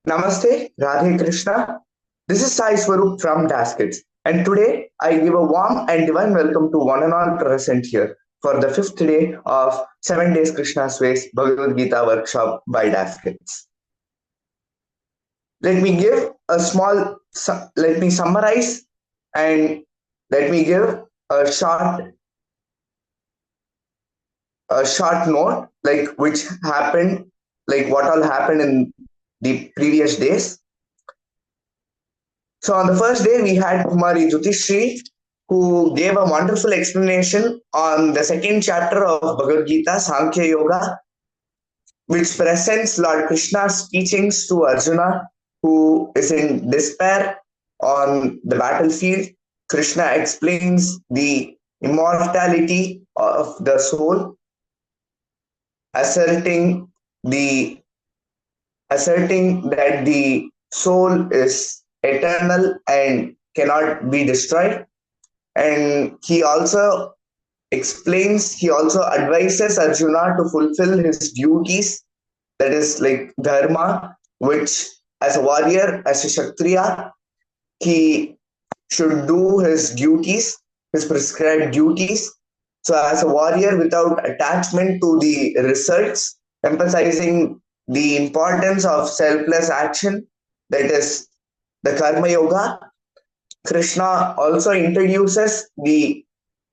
Namaste, Radhe Krishna. This is Sai Swarup from Dazz, and today I give a warm and divine welcome to one and all present here for the fifth day of 7 Days Krishna's Ways Bhagavad Gita workshop by Dazz. Let me give a small, let me summarize and let me give a short note like which happened, like what all happened in the previous days. So on the first day, we had Kumari Jutishri, who gave a wonderful explanation on the second chapter of Bhagavad Gita, Sankhya Yoga, which presents Lord Krishna's teachings to Arjuna, who is in despair on the battlefield. Krishna explains the immortality of the soul, asserting that the soul is eternal and cannot be destroyed. And he also advises Arjuna to fulfill his duties, that is like dharma, which as a warrior, as a Kshatriya, he should do his duties, his prescribed duties. So as a warrior without attachment to the results, emphasizing the importance of selfless action, that is the Karma Yoga. Krishna also introduces the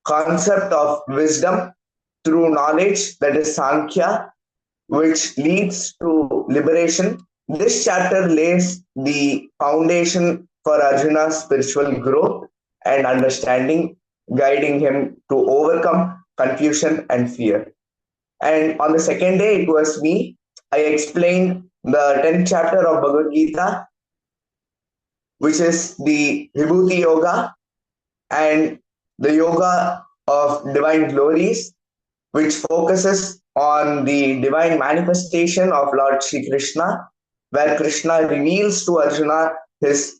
concept of wisdom through knowledge, that is Sankhya, which leads to liberation. This chapter lays the foundation for Arjuna's spiritual growth and understanding, guiding him to overcome confusion and fear. And on the second day, it was me. I explained the 10th chapter of Bhagavad Gita, which is the Vibhuti Yoga and the Yoga of Divine Glories, which focuses on the divine manifestation of Lord Sri Krishna, where Krishna reveals to Arjuna his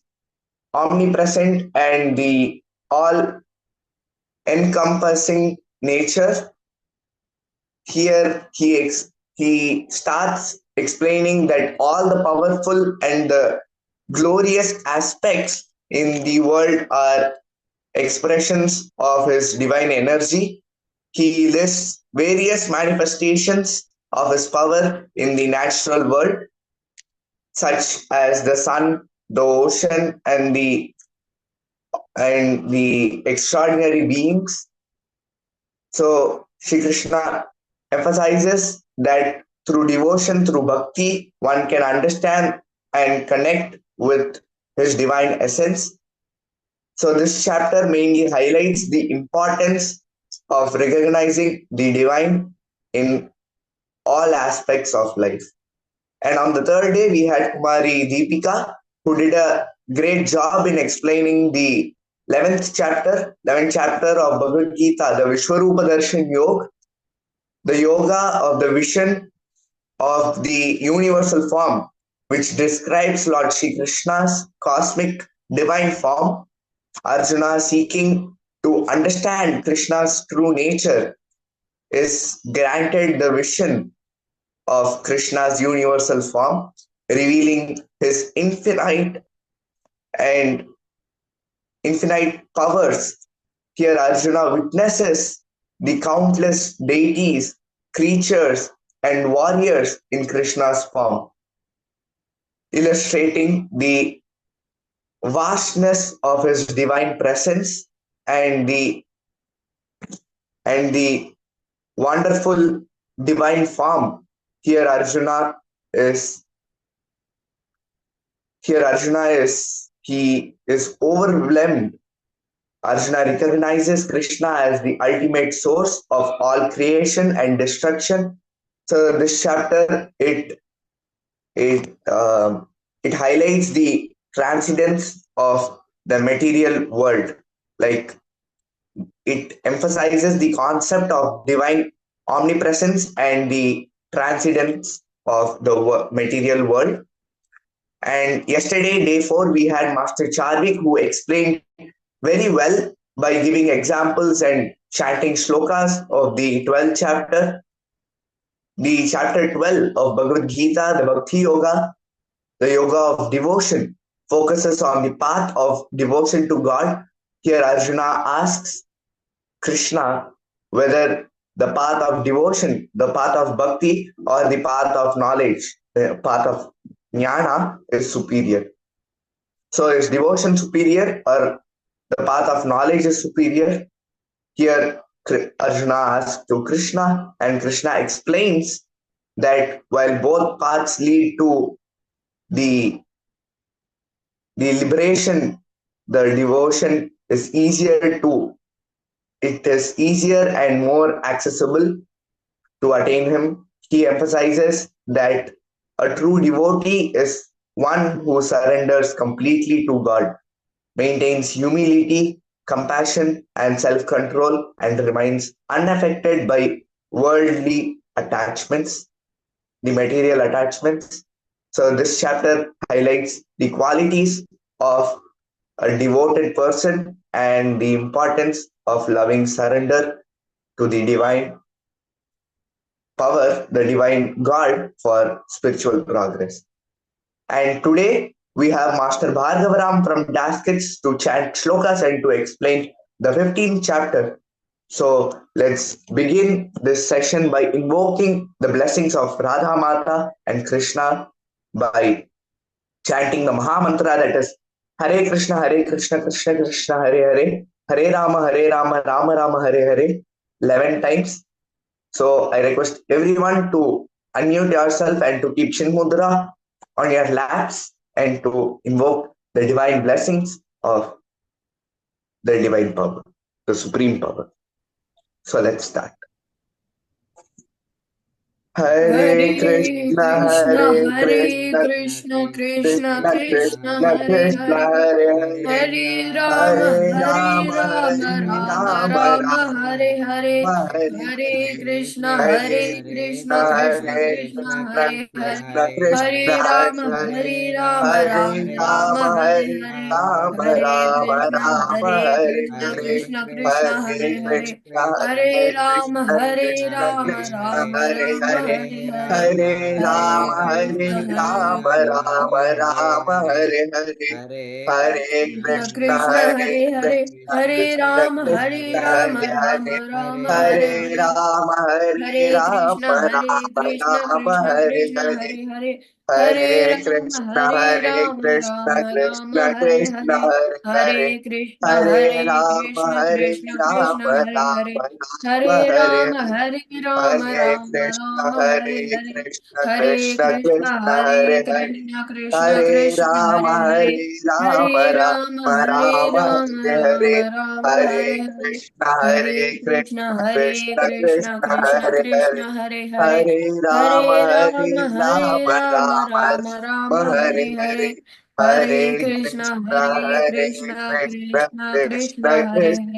omnipresent and the all-encompassing nature. Here he starts explaining that all the powerful and the glorious aspects in the world are expressions of his divine energy. He lists various manifestations of his power in the natural world, such as the sun, the ocean, and the extraordinary beings. So Shri Krishna emphasizes that through devotion, through bhakti, one can understand and connect with his divine essence. So this chapter mainly highlights the importance of recognizing the divine in all aspects of life. And on the third day, we had Kumari Deepika, who did a great job in explaining the 11th chapter of Bhagavad Gita, the Vishwarupa Darshan Yoga, the yoga of the vision of the universal form, which describes Lord Sri Krishna's cosmic divine form. Arjuna, seeking to understand Krishna's true nature, is granted the vision of Krishna's universal form, revealing his infinite powers. Here Arjuna witnesses the countless deities, creatures, and warriors in Krishna's form, illustrating the vastness of his divine presence and the wonderful divine form. Here Arjuna is overwhelmed. Arjuna recognizes Krishna as the ultimate source of all creation and destruction. So this chapter it highlights the transcendence of the material world. Like it emphasizes the concept of divine omnipresence and the transcendence of the material world. And yesterday, day 4, we had Master Charvik, who explained very well by giving examples and chanting shlokas of the 12th chapter, the chapter 12 of Bhagavad Gita, the Bhakti Yoga, The yoga of devotion focuses on the path of devotion to God. Here, Arjuna asks Krishna whether the path of devotion, the path of bhakti, or the path of knowledge, the path of jnana is superior. So, is devotion superior or the path of knowledge is superior? Here, Arjuna asks to Krishna, and Krishna explains that while both paths lead to the the liberation, the devotion is easier to it is easier and more accessible to attain him. He emphasizes that a true devotee is one who surrenders completely to God, maintains humility, compassion, and self control, and remains unaffected by worldly attachments, the material attachments. So, this chapter highlights the qualities of a devoted person and the importance of loving surrender to the divine power, the divine God for spiritual progress. And today we have Master Bhargavaram from Daskets to chant shlokas and to explain the 15th chapter. So let's begin this session by invoking the blessings of Radha Mata and Krishna by chanting the Maha Mantra, that is Hare Krishna, Krishna Krishna, Hare Hare, Hare Rama, Rama Rama, Hare Hare, 11 times. So I request everyone to unmute yourself and to keep Shin Mudra on your laps and to invoke the divine blessings of the divine power, the supreme power. So let's start. Hare Hare Krishna, Krishna, Hare Hare Krishna, Krishna, Krishna Krishna Krishna, Krishna, Hare Krishna Hare. Hare Hare, Hare Rama, Hare Hare Rama, Rama, Hare Rama Rama, Rama, Hare Hare. Rama Hare Hare Krishna, Hare Hare Krishna, Krishna Hare Krishna, Krishna, Hare Hare. Krishna Krishna, Hare Rama, Hare Hare Rama, Hare Rama Rama, Rama, Hare Hare Hare. Rama, Hare Rama Krishna, Rama, Hare Hare Krishna, Hare Krishna Krishna, Hare Hare Hare. Krishna, Hare Hare Rama, Krishna, Hare Krishna Rama, Krishna, Rama Hare Rama, Hare Hare Hare. Hare Hare Rama, Krishna, Hare Hare Rama, Rama Rama, Hare Hare Hare Krishna, Krishna, Krishna, Hare Hare Hare, Krishna, Hare Krishna Rama, Hare Krishna, Rama, Hare Hare Rama Rama, Hare Hare Hare. Rama, Hare Hare Rama, Krishna, Hare Rama Krishna, Rama, Krishna Hare Krishna, Hare Hare Hare. Hare Hare Rama, Krishna, Hare Hare Rama, Krishna, Rama Rama, Krishna Hare Krishna, Hare. Hare Hare Hare Krishna, Hare Hare Rama, Krishna, Hare Krishna Krishna, Rama, Hare Hare. Rama Rama, Hare Hare Rama, Hare Hare Rama, Hare Rama Krishna, Rama, Hare Hare Hare. Krishna, Hare Krishna Krishna, Krishna, Hare Hare Hare Krishna, Krishna Hare Krishna, Rama, Hare Hare. Hare Rama, Hare Rama, Rama Hare Rama, Rama, Hare Hare Rama Rama, Hare Hare Hare. Krishna, Hare Hare Krishna, Krishna, Hare Krishna Krishna, Krishna, Krishna Hare Hare Krishna, Hare Hare. Hare Rama, Hare Hare Rama, Hare Rama, Rama, Rama Rama Rama, Rama, Hare Hare Hare Hare. Hare Hare Krishna, Krishna, Hare Hare Krishna, Krishna, Krishna Krishna Krishna, Hare Krishna, Hare.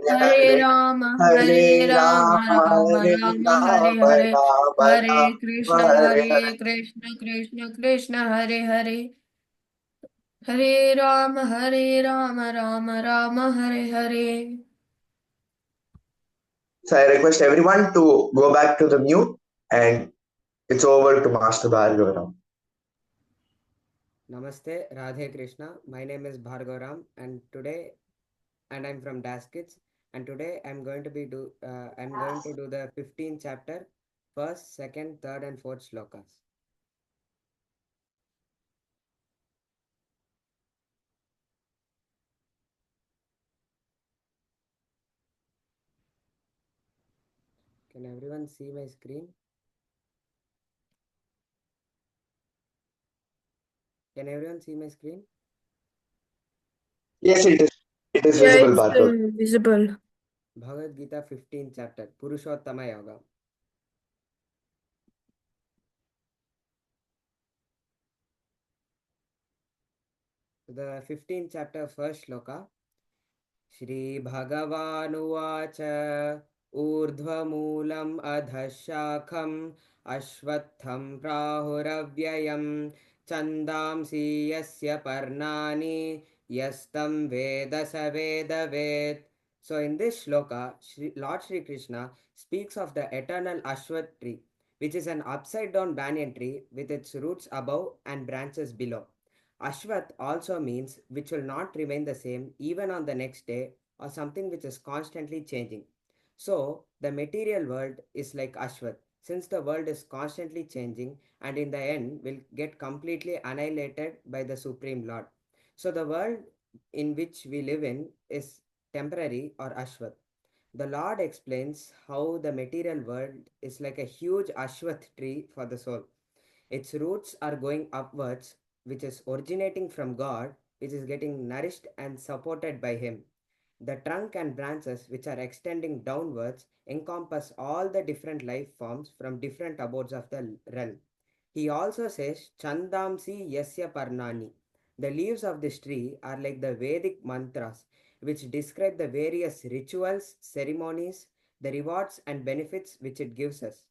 Hare Hare Hare Rama, Hare Hare Rama, Rama, Rama Hare Rama, Hare Rama, Hare. Rama Hare Rama, Krishna, Hare Hare Hare Krishna, Krishna Krishna, Hare Hare. Hare Rama, Hare Rama, Rama Rama, Hare Hare. So I request everyone to go back to the mute and it's over to Master Bhargava. Namaste, Radhe Krishna. My name is Bhargava and I'm from Dazz and today I'm going to do the 15th chapter, first, second, third, and fourth shlokas. Can everyone see my screen? Can everyone see my screen? Yes, it is. It is Yeah, visible, it's Bhargav. visible. Bhagavad Gita 15th chapter, Purushottama Yoga. The 15th chapter, first shloka. श्रीभगवानुवाच ऊर्ध्वमूलम् अधः शाखम् अश्वत्थं प्राहुरव्ययं छन्दांसि यस्य पर्णानि यस्तं वेद स वेदवेत्. So in this shloka, Lord Shri Krishna speaks of the eternal Ashwat tree, which is an upside down banyan tree with its roots above and branches below. Ashwath also means which will not remain the same even on the next day, or something which is constantly changing. So, the material world is like Ashwath, since the world is constantly changing and in the end will get completely annihilated by the Supreme Lord. So, the world in which we live in is temporary or Ashwath. The Lord explains how the material world is like a huge Ashwath tree for the soul. Its roots are going upwards, which is originating from God, which is getting nourished and supported by Him. The trunk and branches, which are extending downwards, encompass all the different life forms from different abodes of the realm. He also says, Chandamsi Yasya Parnani. The leaves of this tree are like the Vedic mantras, which describe the various rituals, ceremonies, the rewards and benefits which it gives us.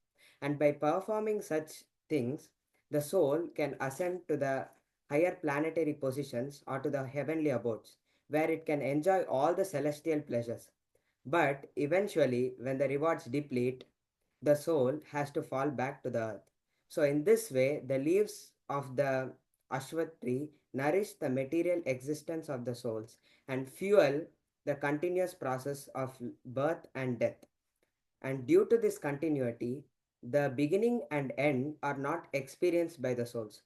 And by performing such things, the soul can ascend to the higher planetary positions or to the heavenly abodes, where it can enjoy all the celestial pleasures. But eventually, when the rewards deplete, the soul has to fall back to the earth. So, in this way, the leaves of the Ashwath tree nourish the material existence of the souls and fuel the continuous process of birth and death. And due to this continuity, the beginning and end are not experienced by the souls.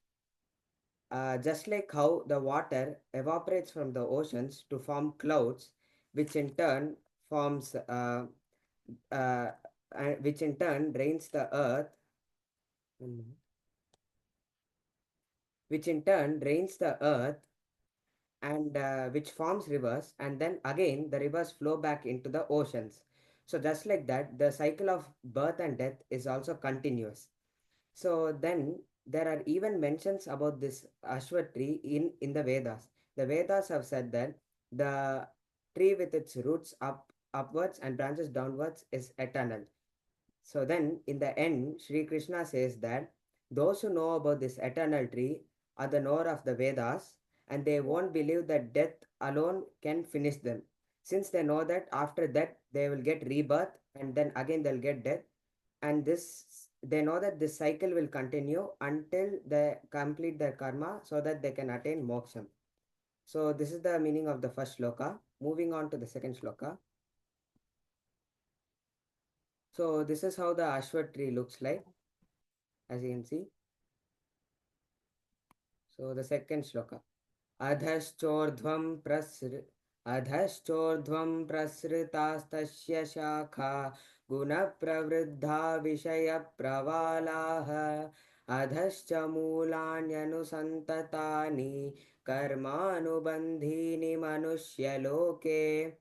Just like how the water evaporates from the oceans to form clouds, which in turn forms, uh, which in turn drains the earth, which in turn drains the earth and which forms rivers, and then again the rivers flow back into the oceans. So just like that, the cycle of birth and death is also continuous. So then there are even mentions about this Ashwa tree in the Vedas. The Vedas have said that the tree with its roots upwards and branches downwards is eternal. So then in the end, Sri Krishna says that those who know about this eternal tree are the knower of the Vedas, and they won't believe that death alone can finish them. Since they know that after that they will get rebirth and then again they'll get death, and this they know that this cycle will continue until they complete their karma so that they can attain moksha. So this is the meaning of the first shloka. Moving on to the second shloka. So this is how the ashwat tree looks like, as you can see. So the second shloka. अधश्चोर्ध्वं प्रसृ अधश्चोर्ध्वं प्रसृतास्तस्य शाखा गुणप्रवृद्धा विषयप्रवालाः अधश्च मूलान्यनुसन्ततानि कर्मानुबन्धीनि मनुष्यलोके.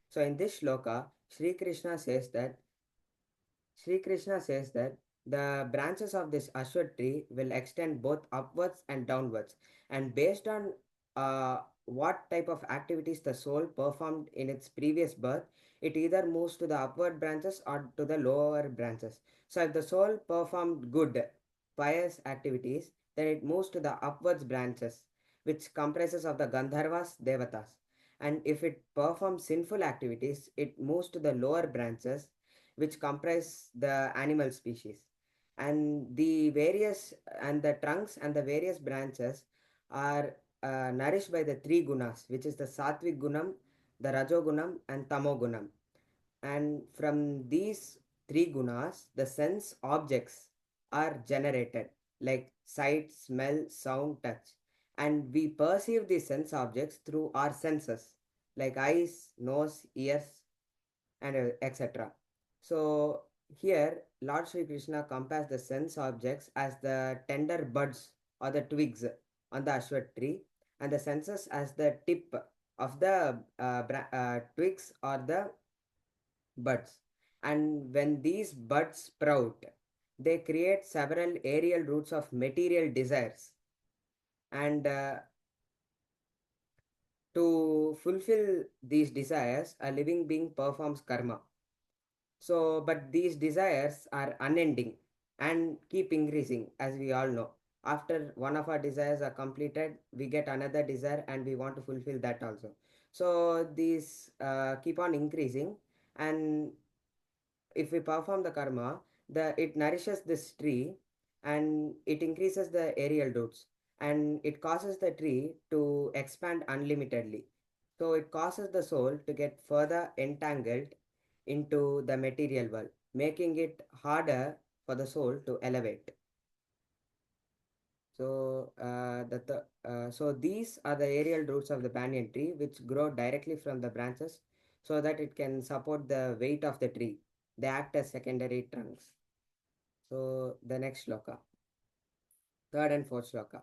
So in this shloka, Sri Krishna says that the branches of this ashwat tree will extend both upwards and downwards, and based on what type of activities the soul performed in its previous birth, it either moves to the upward branches or to the lower branches. So, if the soul performed good, pious activities, then it moves to the upwards branches, which comprises of the Gandharvas, Devatas. And if it performs sinful activities, it moves to the lower branches, which comprise the animal species. And the trunks and the various branches are nourished by the three gunas, which is the sattvic gunam, the rajogunam, and tamogunam. And from these three gunas, the sense objects are generated, like sight, smell, sound, touch. And we perceive these sense objects through our senses, like eyes, nose, ears, and etc. So here, Lord Sri Krishna compares the sense objects as the tender buds or the twigs on the ashwat tree, and the senses as the tip of the twigs or the buds. And when these buds sprout, they create several aerial roots of material desires. And to fulfill these desires, a living being performs karma. So, but these desires are unending and keep increasing, as we all know. After one of our desires are completed, we get another desire and we want to fulfill that also. So, these keep on increasing, and if we perform the karma, it nourishes this tree, and it increases the aerial roots, and it causes the tree to expand unlimitedly. So it causes the soul to get further entangled into the material world, making it harder for the soul to elevate. So these are the aerial roots of the banyan tree, which grow directly from the branches, so that it can support the weight of the tree. They act as secondary trunks. So the next shloka, third and fourth shloka.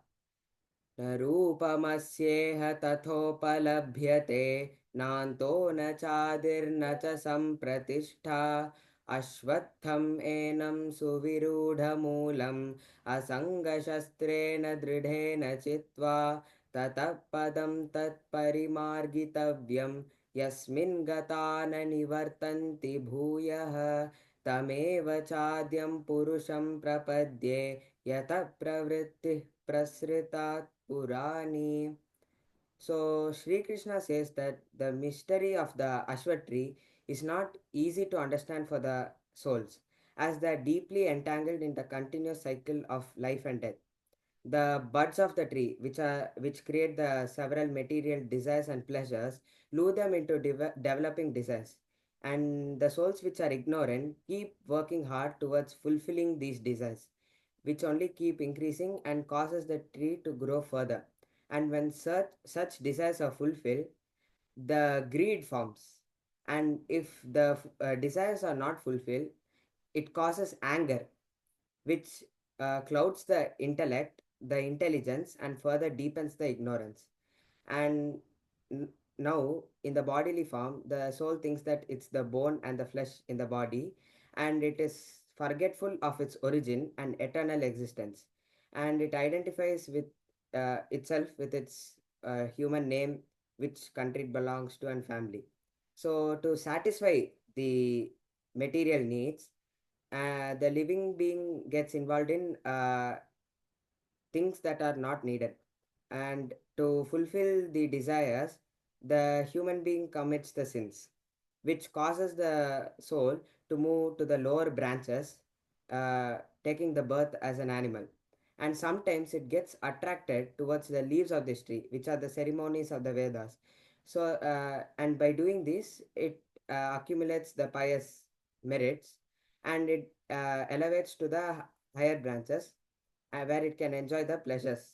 न रूपमस्येह तथोपलभ्यते नान्तो न चादिर्न च सम्प्रतिष्ठा अश्वत्थम् एनं सुविरूढमूलम् असङ्गशस्त्रेण दृढेन चित्वा ततः पदं तत्परिमार्गितव्यं यस्मिन् गता न निवर्तन्ति भूयः तमेव चाद्यं पुरुषं प्रपद्ये यतः प्रवृत्तिः प्रसृतात् Purani. So Sri Krishna says that the mystery of the Ashwat tree is not easy to understand for the souls, as they are deeply entangled in the continuous cycle of life and death. The buds of the tree, which create the several material desires and pleasures, lure them into developing desires, and the souls which are ignorant keep working hard towards fulfilling these desires, which only keep increasing and causes the tree to grow further. And when such desires are fulfilled, the greed forms. And if the desires are not fulfilled, it causes anger, which clouds the intellect, the intelligence, and further deepens the ignorance. And now, in the bodily form, the soul thinks that it's the bone and the flesh in the body, and it is forgetful of its origin and eternal existence. And it identifies with itself with its human name, which country it belongs to, and family. So, to satisfy the material needs, the living being gets involved in things that are not needed. And to fulfill the desires, the human being commits the sins, which causes the soul to move to the lower branches, taking the birth as an animal. And sometimes it gets attracted towards the leaves of this tree, which are the ceremonies of the Vedas. So, and by doing this, it accumulates the pious merits, and it elevates to the higher branches, where it can enjoy the pleasures.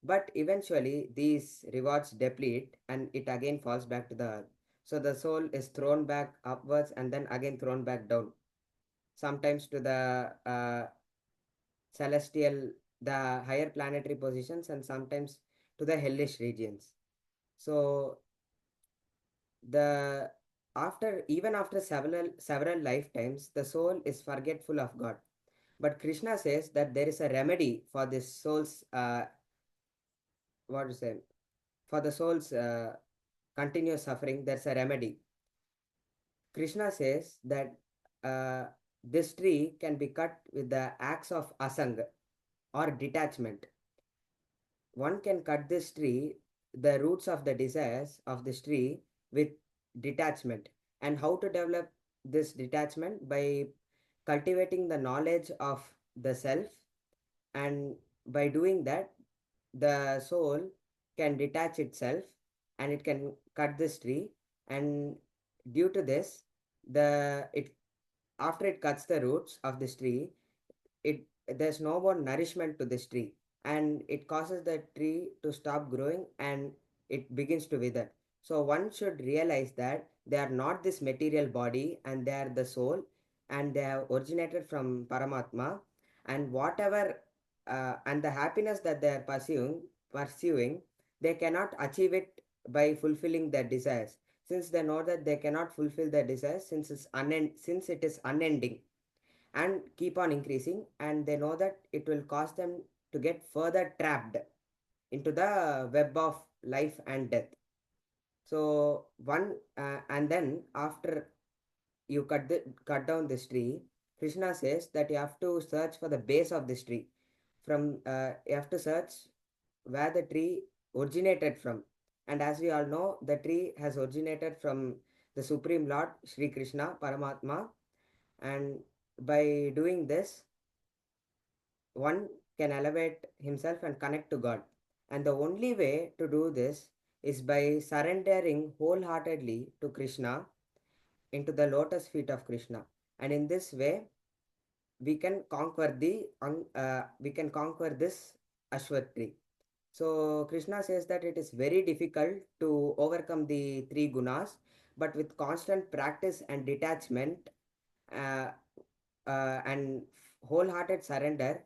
But eventually, these rewards deplete and it again falls back to the earth. So the soul is thrown back upwards and then again thrown back down, sometimes to the celestial, the higher planetary positions, and sometimes to the hellish regions. So the after several lifetimes, the soul is forgetful of God. But Krishna says that there is a remedy for this soul's what to say for the soul's continuous suffering. There's a remedy. Krishna says that this tree can be cut with the axe of asang, or detachment. One can cut this tree, the roots of the desires of this tree, with detachment. And how to develop this detachment? By cultivating the knowledge of the self, and by doing that, the soul can detach itself and it can cut this tree. And due to this, the it after it cuts the roots of this tree, it there's no more nourishment to this tree, and it causes the tree to stop growing and it begins to wither. So one should realize that they are not this material body, and they are the soul, and they have originated from Paramatma. And whatever and the happiness that they are pursuing, they cannot achieve it by fulfilling their desires, since they know that they cannot fulfill their desires, since it is unending and keep on increasing, and they know that it will cause them to get further trapped into the web of life and death. So one and then after you cut down this tree, Krishna says that you have to search for the base of this tree. From you have to search where the tree originated from. And as we all know, the tree has originated from the Supreme Lord Sri Krishna Paramatma. And by doing this, one can elevate himself and connect to God. And the only way to do this is by surrendering wholeheartedly to Krishna, into the lotus feet of Krishna. And in this way, we can conquer this Ashwat tree. So Krishna says that it is very difficult to overcome the three gunas, but with constant practice and detachment, uh, and wholehearted surrender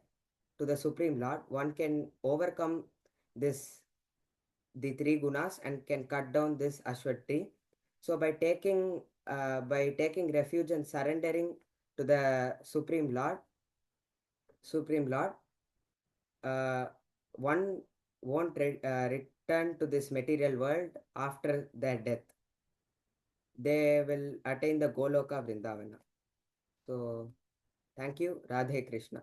to the Supreme Lord, one can overcome this the three gunas and can cut down this Ashwat tree. So by taking refuge and surrendering to the Supreme Lord, uh, one won't return to this material world after their death. They will attain the Goloka Vrindavana. So, thank you, Radhe Krishna.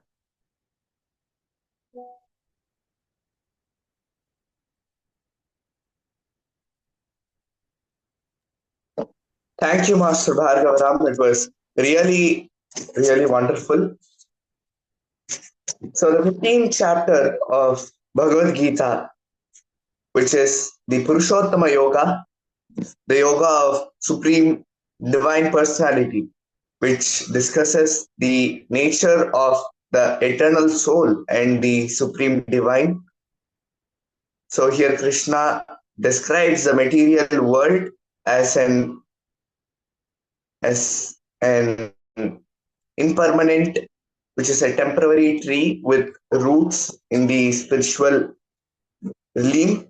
Thank you, Master Bhargava. It was really, really wonderful. So, the 15th chapter of Bhagavad Gita, which is the Purushottama Yoga, the yoga of Supreme Divine Personality, which discusses the nature of the eternal soul and the Supreme Divine. So, here Krishna describes the material world as an impermanent, which is a temporary tree with roots in the spiritual realm,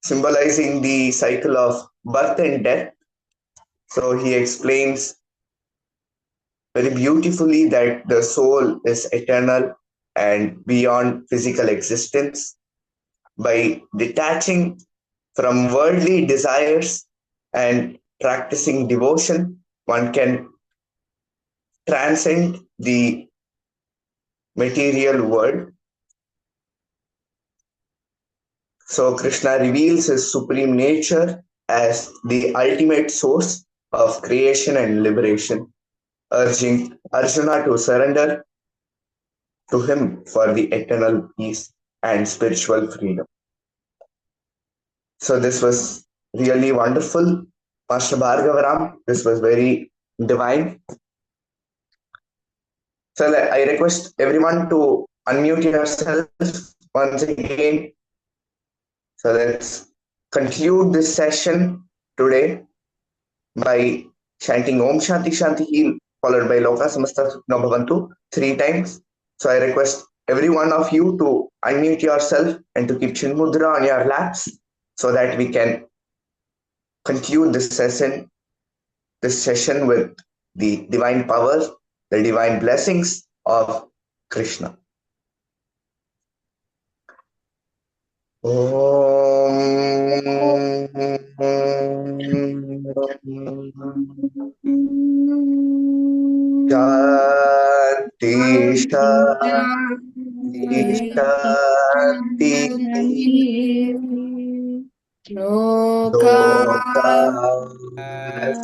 symbolizing the cycle of birth and death. So he explains very beautifully that the soul is eternal and beyond physical existence. By detaching from worldly desires and practicing devotion, one can transcend the material world. So Krishna reveals his supreme nature as the ultimate source of creation and liberation, urging Arjuna to surrender to him for the eternal peace and spiritual freedom. So this was really wonderful, Master Bhargavaram. This was very divine. So I request everyone to unmute yourself once again. So let's conclude this session today by chanting Om Shanti Shanti, followed by Loka Samasta Sukhno Bhavantu 3 times. So I request every one of you to unmute yourself and to keep Chin Mudra on your laps so that we can conclude this session with the divine powers, the divine blessings of Krishna. Shanti, Shanti, Shanti. Loka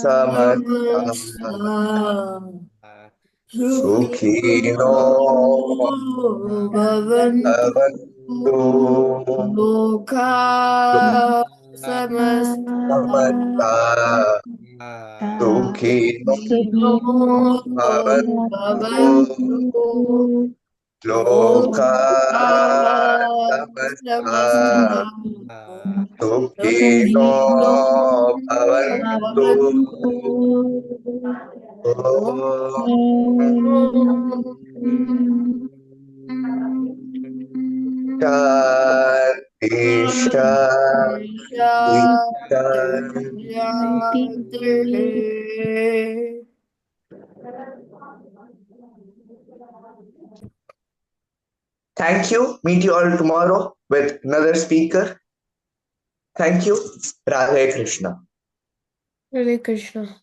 Samasta Sukhino Bhavantu Loka samasta Sukhino Bhavantu Loka samasta Sukhino Bhavantu Shanti, Shanti. Thank you. Meet you all tomorrow with another speaker. Thank you. Radhe Krishna. Hare Krishna.